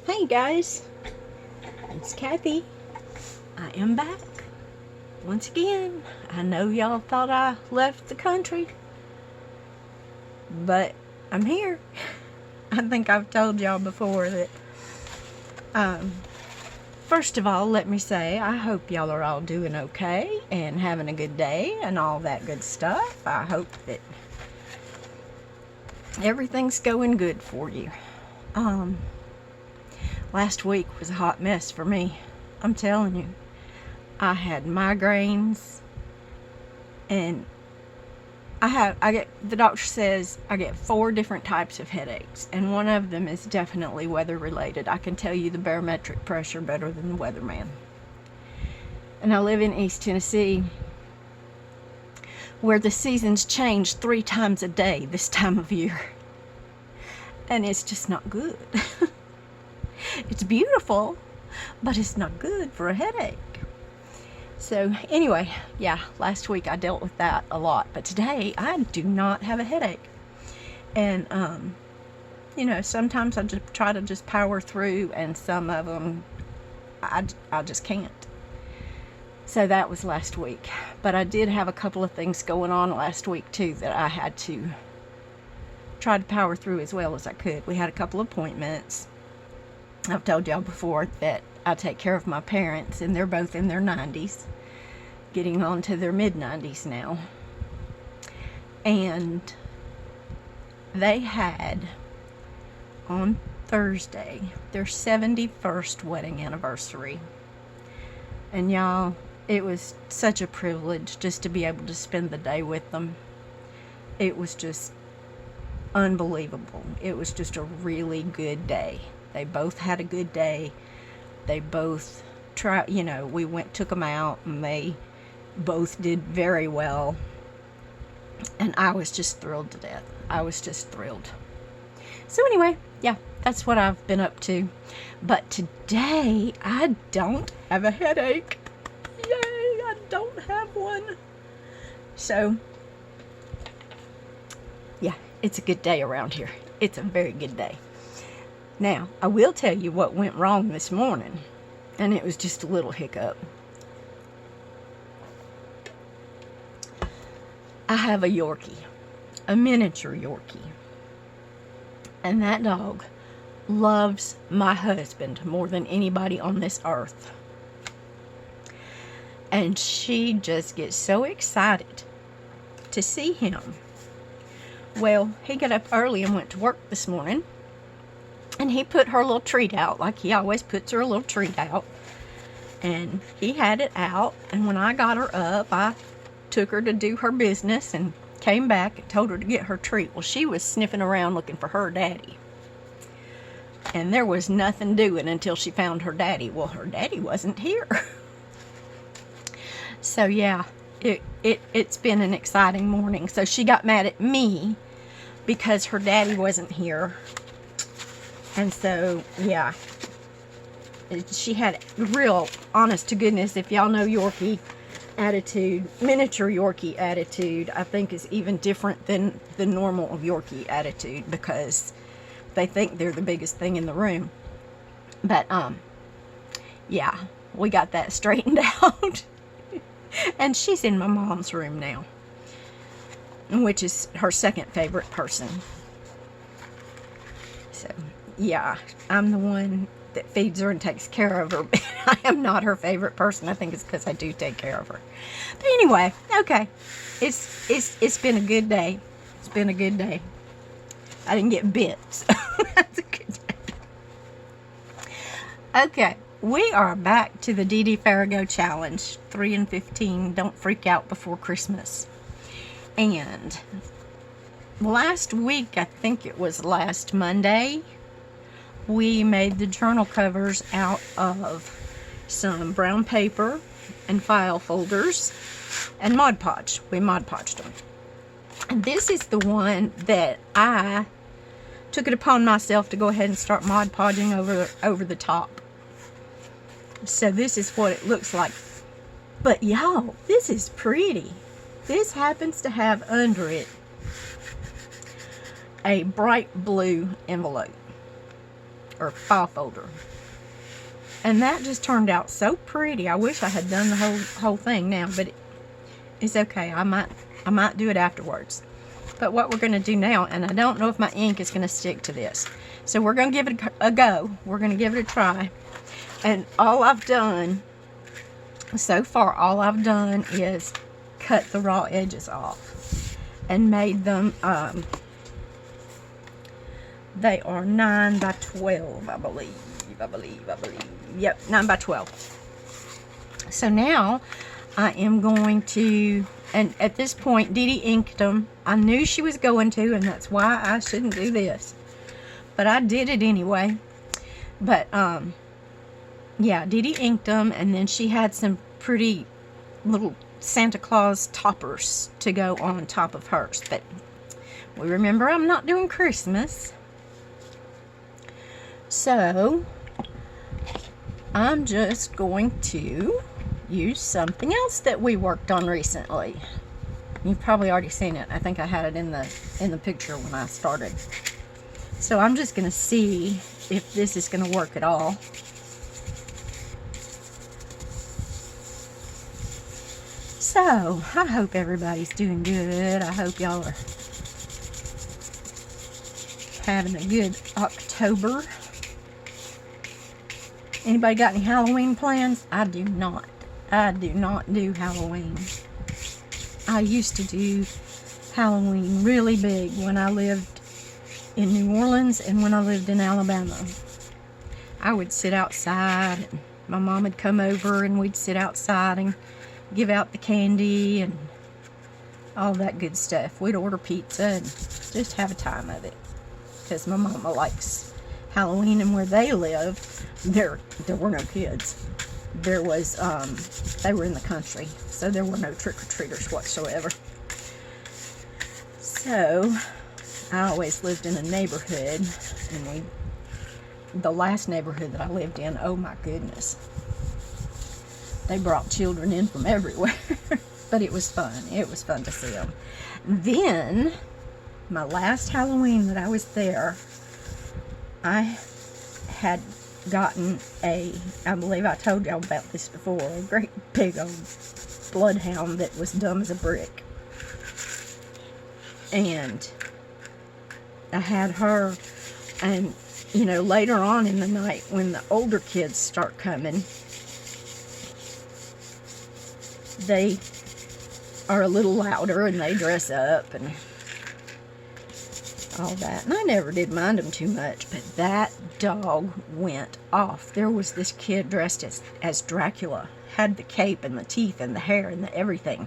Hey guys, it's Kathy. I am back once again. I know y'all thought I left the country, but I'm here. I think I've told y'all before that. First of all, let me say I hope y'all are all doing okay and having a good day and all that good stuff. I hope that everything's going good for you. Last week was a hot mess for me. I'm telling you. I had migraines, and the doctor says I get 4 different types of headaches, and one of them is definitely weather related. I can tell you the barometric pressure better than the weatherman. And I live in East Tennessee, where the seasons change 3 times a day this time of year. And it's just not good. It's beautiful, but it's not good for a headache. So anyway, yeah, last week I dealt with that a lot, but today I do not have a headache. And sometimes I just try to just power through, and some of them I just can't. So that was last week. But I did have a couple of things going on last week too that I had to try to power through as well as I could. We had a couple of appointments. I've told y'all before that I take care of my parents, and they're both in their 90s, getting on to their mid-90s now. And they had, on Thursday, their 71st wedding anniversary. And y'all, it was such a privilege just to be able to spend the day with them. It was just unbelievable. It was just a really good day. They both had a good day. They both took them out, and they both did very well. And I was just thrilled to death. I was just thrilled. So anyway, yeah, that's what I've been up to. But today, I don't have a headache. Yay, I don't have one. So, yeah, it's a good day around here. It's a very good day. Now, I will tell you what went wrong this morning, and it was just a little hiccup. I have a Yorkie, a miniature Yorkie, and that dog loves my husband more than anybody on this earth. And she just gets so excited to see him. Well, he got up early and went to work this morning. And he put her little treat out, like he always puts her a little treat out. And he had it out, and when I got her up, I took her to do her business and came back and told her to get her treat. Well, she was sniffing around looking for her daddy. And there was nothing doing until she found her daddy. Well, her daddy wasn't here. So yeah, it's been an exciting morning. So she got mad at me because her daddy wasn't here. And so, yeah, she had real, honest to goodness, if y'all know Yorkie attitude, miniature Yorkie attitude, I think is even different than the normal Yorkie attitude, because they think they're the biggest thing in the room. But, yeah, we got that straightened out. And she's in my mom's room now, which is her second favorite person. So, yeah, I'm the one that feeds her and takes care of her. I am not her favorite person. I think it's because I do take care of her. But anyway, okay. It's been a good day. It's been a good day. I didn't get bit, so that's a good day. Okay, we are back to the Dee Dee Farrago Challenge. 3 and 15, don't freak out before Christmas. And last week, I think it was last Monday, we made the journal covers out of some brown paper and file folders and Mod Podge. We Mod Podged them. And this is the one that I took it upon myself to go ahead and start Mod Podging over the top. So this is what it looks like. But y'all, this is pretty. This happens to have under it a bright blue envelope. or file folder. And that just turned out so pretty. I wish I had done the whole thing now, but it's okay. I might do it afterwards. But what we're going to do now, and I don't know if my ink is going to stick to this, so we're going to give it a go. We're going to give it a try. And all I've done so far, is cut the raw edges off and made them, they are 9 by 12, I believe. Yep, 9 by 12. So now I am going to, and at this point Dee Dee inked them. I knew she was going to, and that's why I shouldn't do this, but I did it anyway. But yeah, Dee Dee inked them, and then she had some pretty little Santa Claus toppers to go on top of hers. But we remember I'm not doing Christmas, so I'm just going to use something else that we worked on recently. You've probably already seen it. I think I had it in the picture when I started. So I'm just going to see if this is going to work at all. So I hope everybody's doing good. I hope y'all are having a good October. Anybody got any Halloween plans? I do not. I do not do Halloween. I used to do Halloween really big when I lived in New Orleans and when I lived in Alabama. I would sit outside, and my mom would come over, and we'd sit outside and give out the candy and all that good stuff. We'd order pizza and just have a time of it, because my mama likes Halloween, and where they lived, there were no kids. There was, they were in the country, so there were no trick-or-treaters whatsoever. So I always lived in a neighborhood, and the last neighborhood that I lived in, oh my goodness, they brought children in from everywhere. But it was fun. It was fun to see them. Then, my last Halloween that I was there, I had gotten I believe I told y'all about this before, a great big old bloodhound that was dumb as a brick. And I had her, and you know, later on in the night when the older kids start coming, they are a little louder and they dress up and all that. And I never did mind them too much, but that dog went off. There was this kid dressed as Dracula, had the cape and the teeth and the hair and the everything.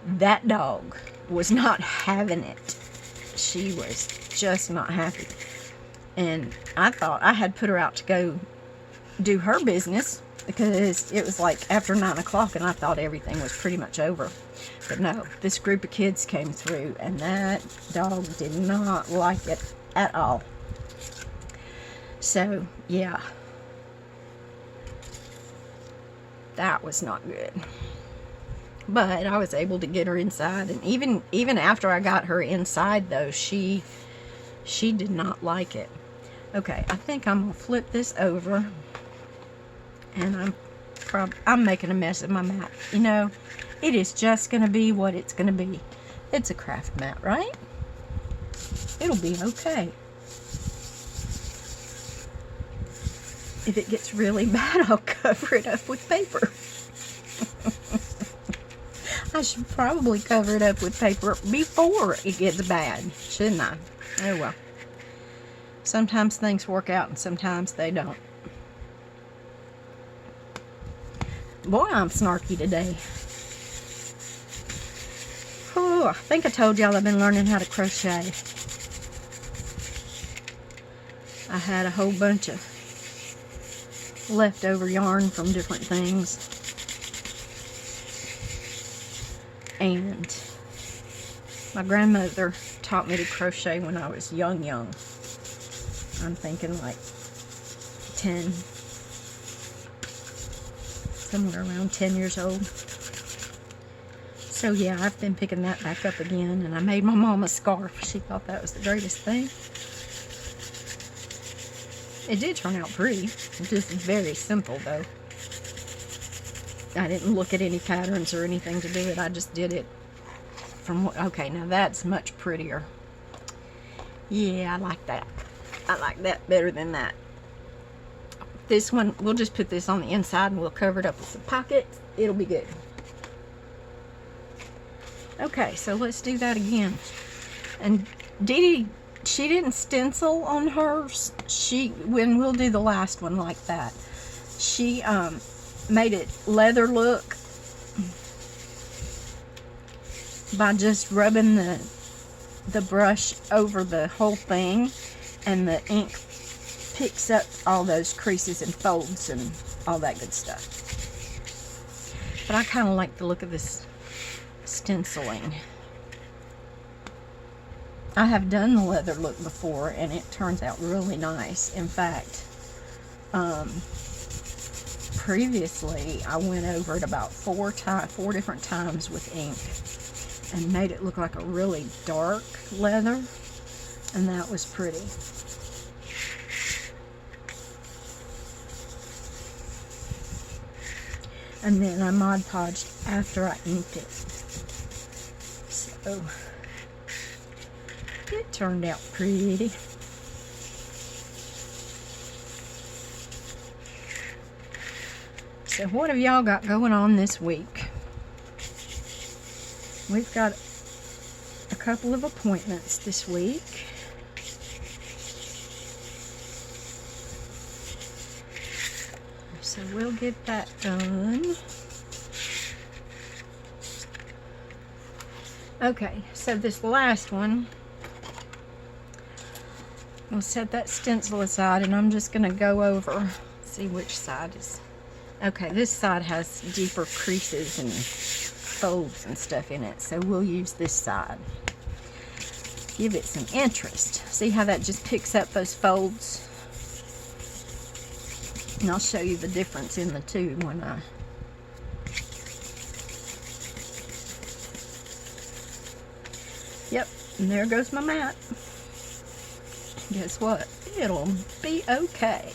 That dog was not having it. She was just not happy. And I thought I had put her out to go do her business, because it was like after 9 o'clock and I thought everything was pretty much over. But no, this group of kids came through, and that dog did not like it at all. So yeah, that was not good. But I was able to get her inside, and even after I got her inside though, she did not like it. Okay, I think I'm gonna flip this over, and I'm making a mess of my mat. You know, it is just gonna be what it's gonna be. It's a craft mat, right? It'll be okay. If it gets really bad, I'll cover it up with paper. I should probably cover it up with paper before it gets bad, shouldn't I? Oh well. Sometimes things work out and sometimes they don't. Boy, I'm snarky today. Oh, I think I told y'all I've been learning how to crochet. I had a whole bunch of leftover yarn from different things. And my grandmother taught me to crochet when I was young. I'm thinking like 10, somewhere around 10 years old. So yeah, I've been picking that back up again, and I made my mom a scarf. She thought that was the greatest thing. It did turn out pretty. Just very simple though. I didn't look at any patterns or anything to do it. I just did it from what, okay, now that's much prettier. Yeah, I like that. I like that better than that. This one, we'll just put this on the inside and we'll cover it up with some pockets. It'll be good. Okay, so let's do that again. And Dee Dee, she didn't stencil on hers. When we'll do the last one like that, she made it leather look by just rubbing the brush over the whole thing, and the ink picks up all those creases and folds and all that good stuff. But I kind of like the look of this stenciling. I have done the leather look before and it turns out really nice. In fact, previously I went over it about four different times with ink and made it look like a really dark leather, and that was pretty. And then I Mod Podged after I inked it. So it turned out pretty. So what have y'all got going on this week? We've got a couple of appointments this week. So we'll get that done. Okay, so this last one, we'll set that stencil aside and I'm just going to go over, see which side is. Okay, this side has deeper creases and folds and stuff in it, so we'll use this side. Give it some interest. See how that just picks up those folds? And I'll show you the difference in the two when I... Yep, and there goes my mat. Guess what? It'll be okay.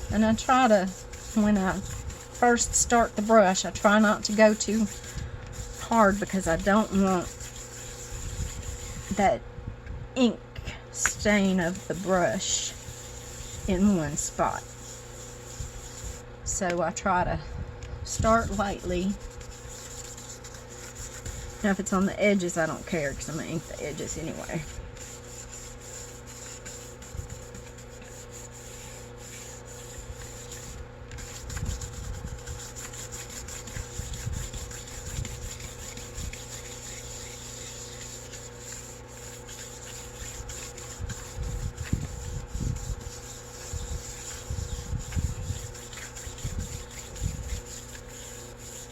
And I try to, when I first start the brush, I try not to go too hard because I don't want that ink stain of the brush in one spot. So I try to start lightly. Now if it's on the edges, I don't care because I'm going to ink the edges anyway.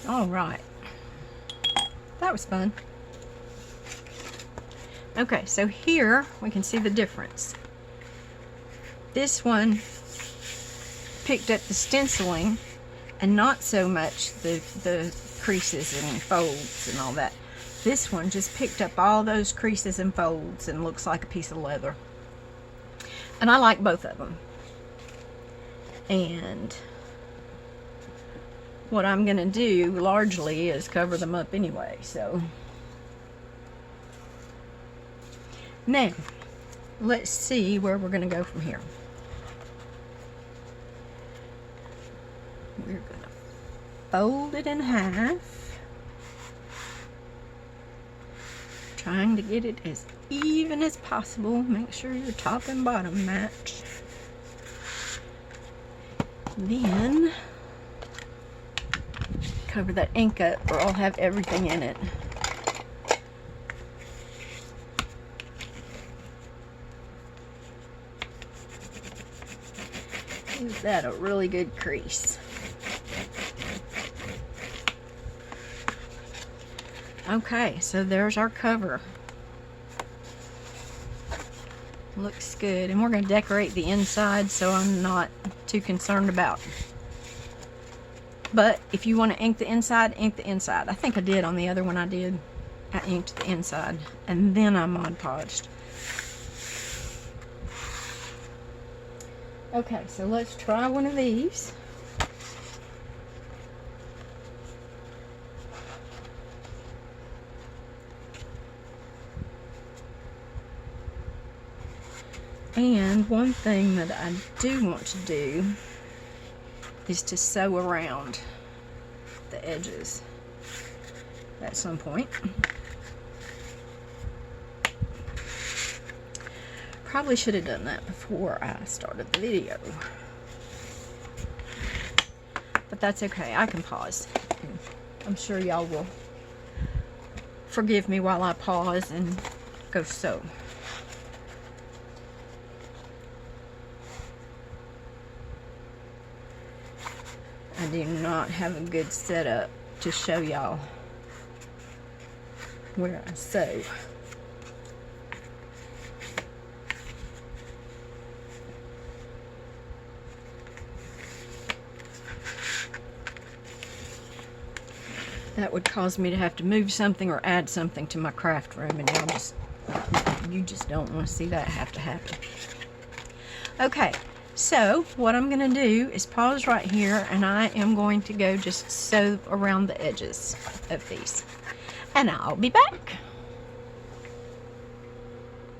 All right, that was fun. Okay, so here we can see the difference. This one picked up the stenciling and not so much the creases and folds and all that. This one just picked up all those creases and folds and looks like a piece of leather. And I like both of them. And what I'm going to do largely is cover them up anyway, so. Now, let's see where we're going to go from here. We're going to fold it in half, trying to get it as even as possible. Make sure your top and bottom match. Then cover that ink up or I'll have everything in it. Is that a really good crease? Okay, so there's our cover. Looks good. And we're going to decorate the inside, so I'm not too concerned about But if you want to ink the inside, ink the inside. I think I did on the other one I did. I inked the inside and then I Mod Podged. Okay, so let's try one of these. And one thing that I do want to do is to sew around the edges at some point. Probably should have done that before I started the video. But that's okay, I can pause. I'm sure y'all will forgive me while I pause and go sew. I do not have a good setup to show y'all where I sew. That would cause me to have to move something or add something to my craft room, and you just don't want to see that have to happen. Okay, so what I'm going to do is pause right here, and I am going to go just sew around the edges of these, and I'll be back.